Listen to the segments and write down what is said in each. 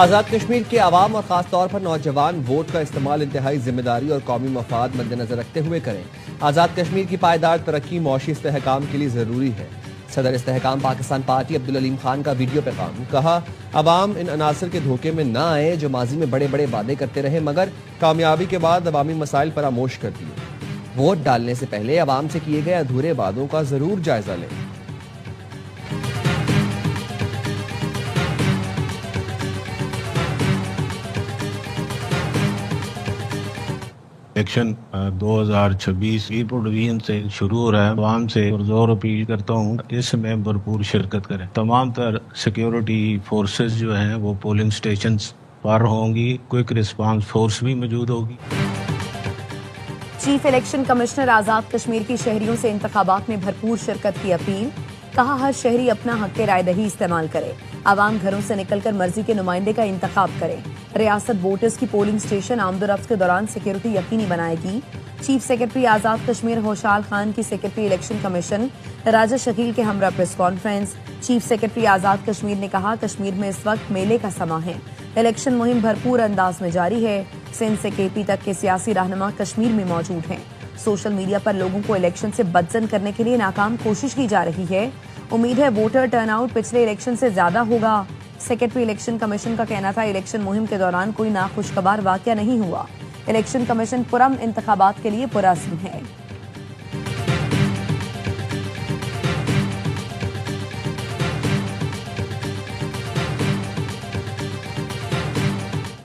آزاد کشمیر کے عوام اور خاص طور پر نوجوان ووٹ کا استعمال انتہائی ذمہ داری اور قومی مفاد مد نظر رکھتے ہوئے کریں۔ آزاد کشمیر کی پائیدار ترقی معاشی استحکام کے لیے ضروری ہے۔ صدر استحکام پاکستان پارٹی عبدالعلیم خان کا ویڈیو پیغام، کہا عوام ان عناصر کے دھوکے میں نہ آئے جو ماضی میں بڑے بڑے وعدے کرتے رہے مگر کامیابی کے بعد عوامی مسائل فراموش کر دیے۔ ووٹ ڈالنے سے پہلے عوام سے کیے گئے ادھورے وعدوں کا ضرور جائزہ لیں۔ الیکشن 2026 پیپل ڈویژن سے شروع ہو رہا ہے۔ عوام سے زور اپیل کرتا ہوں اس میں بھرپور شرکت کریں۔ تمام تر سیکیورٹی فورسز جو ہیں وہ پولنگ سٹیشنز پر ہوں گی، کوئک رسپانس فورس بھی موجود ہوگی۔ Chief election commissioner Azad Kashmir کی شہریوں سے انتخابات میں بھرپور شرکت کی اپیل، کہا ہر شہری اپنا حق رائے دہی استعمال کرے، عوام گھروں سے نکل کر مرضی کے نمائندے کا انتخاب کرے۔ ریاست ووٹرز کی پولنگ سٹیشن آمد و رفت کے دوران سیکیورٹی یقینی بنائے گی۔ چیف سیکرٹری آزاد کشمیر ہوشال خان کی سیکرٹری الیکشن کمیشن راجہ شکیل کے ہمراہ press conference. Chief secretary Azad Kashmir نے کہا کشمیر میں اس وقت میلے کا سماں ہے، الیکشن مہم بھرپور انداز میں جاری ہے۔ سندھ سے کے پی تک کے سیاسی رہنما کشمیر میں موجود ہیں۔ سوشل میڈیا پر لوگوں کو الیکشن سے بدزن کرنے کے لیے ناکام کوشش کی جا رہی ہے، امید ہے ووٹر ٹرن آؤٹ پچھلے الیکشن سے زیادہ ہوگا۔ سیکرٹری الیکشن کمیشن کا کہنا تھا الیکشن مہم کے دوران کوئی ناخوشگوار واقعہ نہیں ہوا، الیکشن کمیشن پرامن انتخابات کے لیے پرعزم ہے۔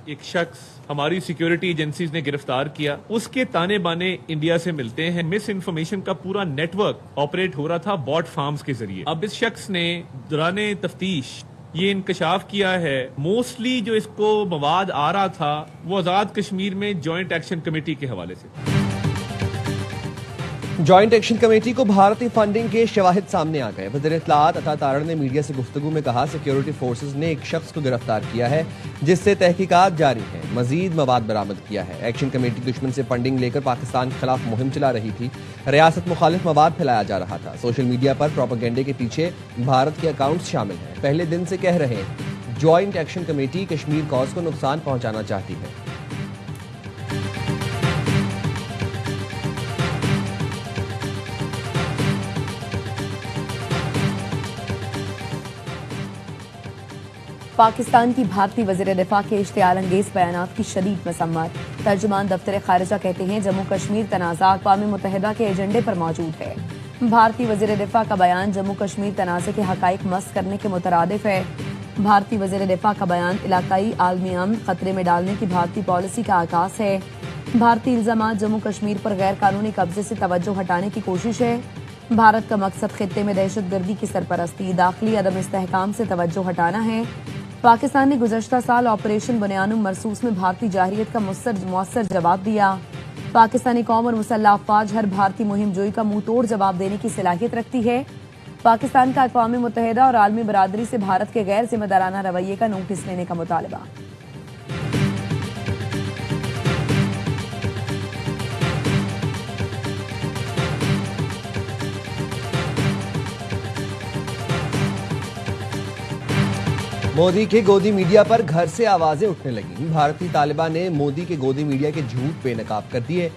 ایک شخص ہماری سیکیورٹی ایجنسیز نے گرفتار کیا، اس کے تانے بانے انڈیا سے ملتے ہیں۔ مس انفارمیشن کا پورا نیٹ ورک آپریٹ ہو رہا تھا باٹ فارمز کے ذریعے۔ اب اس شخص نے دوران تفتیش یہ انکشاف کیا ہے موسٹلی جو اس کو مواد آ رہا تھا وہ آزاد کشمیر میں جوائنٹ ایکشن کمیٹی کے حوالے سے۔ جوائنٹ ایکشن کمیٹی کو بھارتی فنڈنگ کے شواہد سامنے آ گئے۔ وزیر اطلاعات عطا تارڑ نے میڈیا سے گفتگو میں کہا سیکیورٹی فورسز نے ایک شخص کو گرفتار کیا ہے جس سے تحقیقات جاری ہیں، مزید مواد برآمد کیا ہے۔ ایکشن کمیٹی دشمن سے فنڈنگ لے کر پاکستان کے خلاف مہم چلا رہی تھی، ریاست مخالف مواد پھیلایا جا رہا تھا۔ سوشل میڈیا پر پروپیگنڈے کے پیچھے بھارت کے اکاؤنٹس شامل ہیں۔ پہلے دن سے کہہ رہے ہیں joint action committee Kashmir cause کو نقصان پہنچانا چاہتی ہے۔ پاکستان کی بھارتی وزیر دفاع کے اشتعال انگیز بیانات کی شدید مذمت۔ ترجمان دفتر خارجہ کہتے ہیں جموں کشمیر تنازع اقوام متحدہ کے ایجنڈے پر موجود ہے۔ بھارتی وزیر دفاع کا بیان جموں کشمیر تنازع کے حقائق مسخ کرنے کے مترادف ہے۔ بھارتی وزیر دفاع کا بیان علاقائی عالمی امن خطرے میں ڈالنے کی بھارتی پالیسی کا عکاس ہے۔ بھارتی الزامات جموں کشمیر پر غیر قانونی قبضے سے توجہ ہٹانے کی کوشش ہے۔ بھارت کا مقصد خطے میں دہشت گردی کی سرپرستی، داخلی عدم استحکام سے توجہ ہٹانا ہے۔ پاکستان نے گزشتہ سال آپریشن بنیانم مرصوص میں بھارتی جارحیت کا مؤثر جواب دیا۔ پاکستانی قوم اور مسلح افواج ہر بھارتی مہم جوئی کا منہ توڑ جواب دینے کی صلاحیت رکھتی ہے۔ پاکستان کا اقوام متحدہ اور عالمی برادری سے بھارت کے غیر ذمہ دارانہ رویے کا نوٹس لینے کا مطالبہ۔ مودی کے گودی میڈیا پر گھر سے آوازیں اٹھنے لگیں۔ بھارتی طالبہ نے مودی کے گودی میڈیا کے جھوٹ بے نقاب کر دیے۔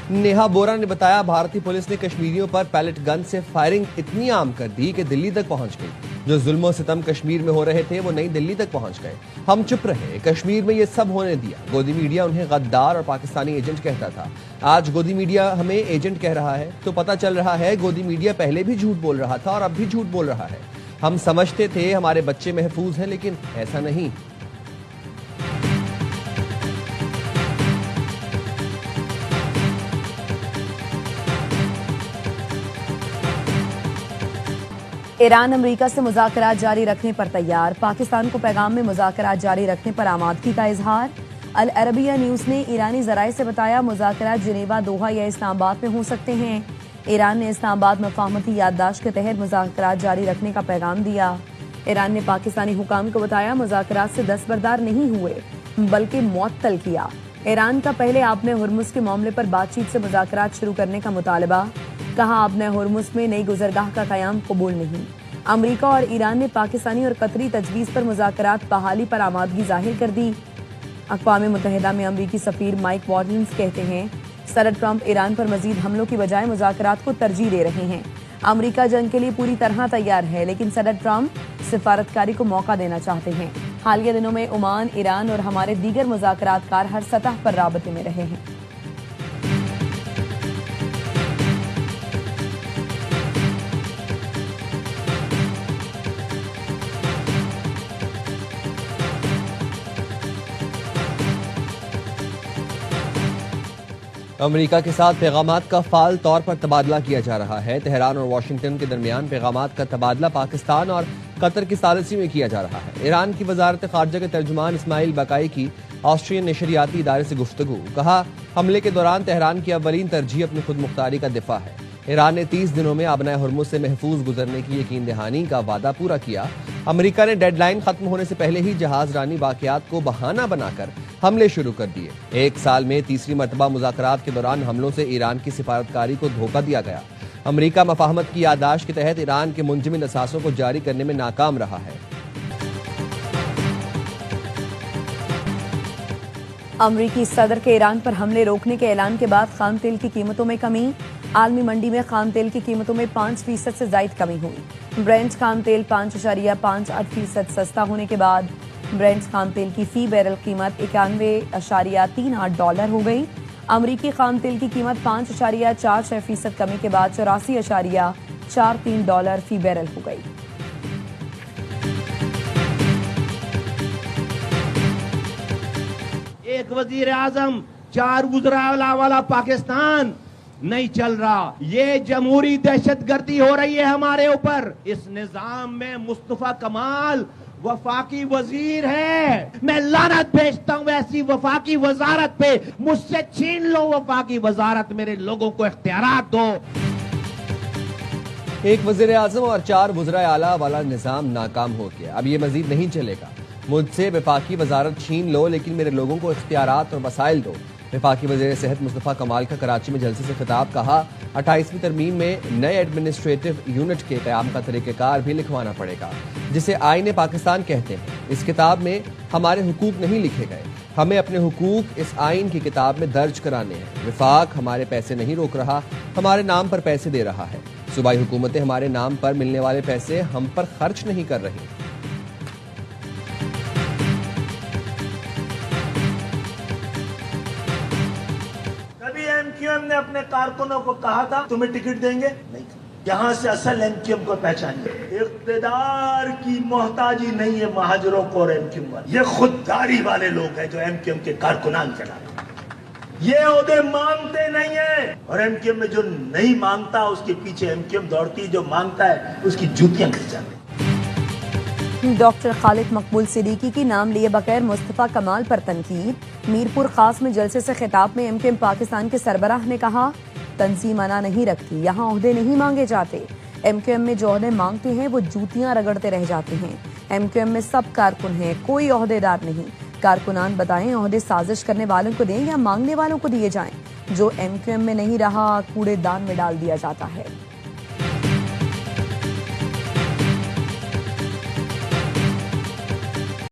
نیہا بورا نے بتایا بھارتی پولیس نے کشمیریوں پر پیلٹ گن سے فائرنگ اتنی عام کر دی کہ دلی تک پہنچ گئی۔ جو ظلم و ستم کشمیر میں ہو رہے تھے وہ نئی دلی تک پہنچ گئے۔ ہم چپ رہے، کشمیر میں یہ سب ہونے دیا۔ گودی میڈیا انہیں غدار اور پاکستانی ایجنٹ کہتا تھا، آج گودی میڈیا ہمیں ایجنٹ کہہ رہا ہے تو پتہ چل رہا ہے گودی میڈیا پہلے بھی جھوٹ بول رہا تھا اور اب بھی جھوٹ بول رہا ہے۔ ہم سمجھتے تھے ہمارے بچے محفوظ ہیں لیکن ایسا نہیں۔ ایران امریکہ سے مذاکرات جاری رکھنے پر تیار، پاکستان کو پیغام میں مذاکرات جاری رکھنے پر آمادگی کا اظہار۔ العربیہ نیوز نے ایرانی ذرائع سے بتایا مذاکرات جنیوا، دوحہ یا اسلام آباد میں ہو سکتے ہیں۔ ایران نے اسلام آباد مفاہمتی یادداشت کے تحت مذاکرات جاری رکھنے کا پیغام دیا۔ ایران نے پاکستانی حکام کو بتایا مذاکرات سے دستبردار نہیں ہوئے بلکہ معطل کیا۔ ایران کا پہلے آبِ ہرمز کے معاملے پر بات چیت سے مذاکرات شروع کرنے کا مطالبہ، کہا آبِ ہرمز میں نئی گزرگاہ کا قیام قبول نہیں۔ امریکہ اور ایران نے پاکستانی اور قطری تجویز پر مذاکرات بحالی پر آمادگی ظاہر کر دی۔ اقوام متحدہ میں امریکی سفیر مائک واٹنز کہتے ہیں صدر ٹرمپ ایران پر مزید حملوں کی بجائے مذاکرات کو ترجیح دے رہے ہیں۔ امریکہ جنگ کے لیے پوری طرح تیار ہے، لیکن صدر ٹرمپ سفارتکاری کو موقع دینا چاہتے ہیں۔ حالیہ دنوں میں عمان، ایران اور ہمارے دیگر مذاکرات کار ہر سطح پر رابطے میں رہے ہیں۔ امریکہ کے ساتھ پیغامات کا فعال طور پر تبادلہ کیا جا رہا ہے۔ تہران اور واشنگٹن کے درمیان پیغامات کا تبادلہ پاکستان اور قطر کی ثالثی میں کیا جا رہا ہے۔ ایران کی وزارت خارجہ کے ترجمان اسماعیل بقائی کی آسٹریلین نشریاتی ادارے سے گفتگو، کہا حملے کے دوران تہران کی اولین ترجیح اپنی خود مختاری کا دفاع ہے۔ ایران نے 30 دنوں میں آبنائے ہرمز سے محفوظ گزرنے کی یقین دہانی کا وعدہ پورا کیا۔ امریکہ نے ڈیڈ لائن ختم ہونے سے پہلے ہی جہاز رانی واقعات کو بہانہ بنا کر حملے شروع کر دیے۔ ایک سال میں تیسری مرتبہ مذاکرات کے دوران حملوں سے ایران کی سفارتکاری کو دھوکہ دیا گیا۔ امریکہ مفاہمت کی یادداشت کے تحت ایران کے منجمد اثاثوں کو جاری کرنے میں ناکام رہا ہے۔ امریکی صدر کے ایران پر حملے روکنے کے اعلان کے بعد خام تیل کی قیمتوں میں کمی۔ عالمی منڈی میں خام تیل کی قیمتوں میں 5% سے زائد کمی ہوئی۔ برنٹ خام تیل 5.58% سستا ہونے کے بعد برنٹ خام تیل کی فی بیرل قیمت $91.38 ہو گئی۔ امریکی خام تیل کی قیمت 5.46% کمی کے بعد $84.43 فی بیرل ہو گئی۔ ایک وزیر اعظم، 4 وزراء والا پاکستان نہیں چل رہا۔ یہ جمہوری دہشت گردی ہو رہی ہے ہمارے اوپر۔ اس نظام میں مصطفیٰ کمال وفاقی وزیر ہے۔ میں لعنت بھیجتا ہوں ایسی وفاقی وزارت پہ۔ مجھ سے چھین لو وفاقی وزارت، میرے لوگوں کو اختیارات دو۔ ایک وزیر اعظم اور 4 وزراء اعلیٰ والا نظام ناکام ہو گیا۔ اب یہ مزید نہیں چلے گا۔ مجھ سے وفاقی وزارت چھین لو لیکن میرے لوگوں کو اختیارات اور وسائل دو۔ وفاقی وزیر صحت مصطفیٰ کمال کا کراچی میں جلسے سے خطاب، کہا 28ویں ترمیم میں نئے ایڈمنسٹریٹو یونٹ کے قیام کا طریقہ کار بھی لکھوانا پڑے گا، جسے آئین پاکستان کہتے ہیں۔ اس کتاب میں ہمارے حقوق نہیں لکھے گئے، ہمیں اپنے حقوق اس آئین کی کتاب میں درج کرانے ہیں۔ وفاق ہمارے پیسے نہیں روک رہا، ہمارے نام پر پیسے دے رہا ہے۔ صوبائی حکومتیں ہمارے نام پر ملنے والے پیسے ہم پر خرچ نہیں کر رہی۔ ایم کیو ایم نے اپنے کارکنوں کو کہا تھا تمہیں ٹکٹ دیں گے؟ نہیں۔ یہاں سے اصل ایم کیو ایم کو پہچانیے۔ اقتدار کی محتاجی نہیں ہے مہاجروں کو اور ایم کیو ایم والے، یہ خودداری والے لوگ ہیں جو ایم کیو ایم کے کارکنان چلاتے ہیں۔ یہ عہدے مانگتے نہیں ہیں، اور ایم کیو ایم میں جو نہیں مانگتا اس کے پیچھے ایم کیو ایم دوڑتی ہے، جو مانگتا ہے اس کی جوتیاں کھینچاتے ہیں۔ ڈاکٹر خالد مقبول صدیقی کی نام لیے بغیر مصطفیٰ کمال پر تنقید۔ میرپور خاص میں جلسے سے خطاب میں ایم کیو ایم پاکستان کے سربراہ نے کہا تنظیم منع نہیں رکھتی، یہاں عہدے نہیں مانگے جاتے۔ ایم کیو ایم میں جو عہدے مانگتے ہیں وہ جوتیاں رگڑتے رہ جاتے ہیں۔ ایم کیو ایم میں سب کارکن ہیں، کوئی عہدے دار نہیں۔ کارکنان بتائیں عہدے سازش کرنے والوں کو دیں یا مانگنے والوں کو دیے جائیں۔ جو ایم کیو ایم میں نہیں رہا کوڑے دان میں ڈال دیا جاتا ہے۔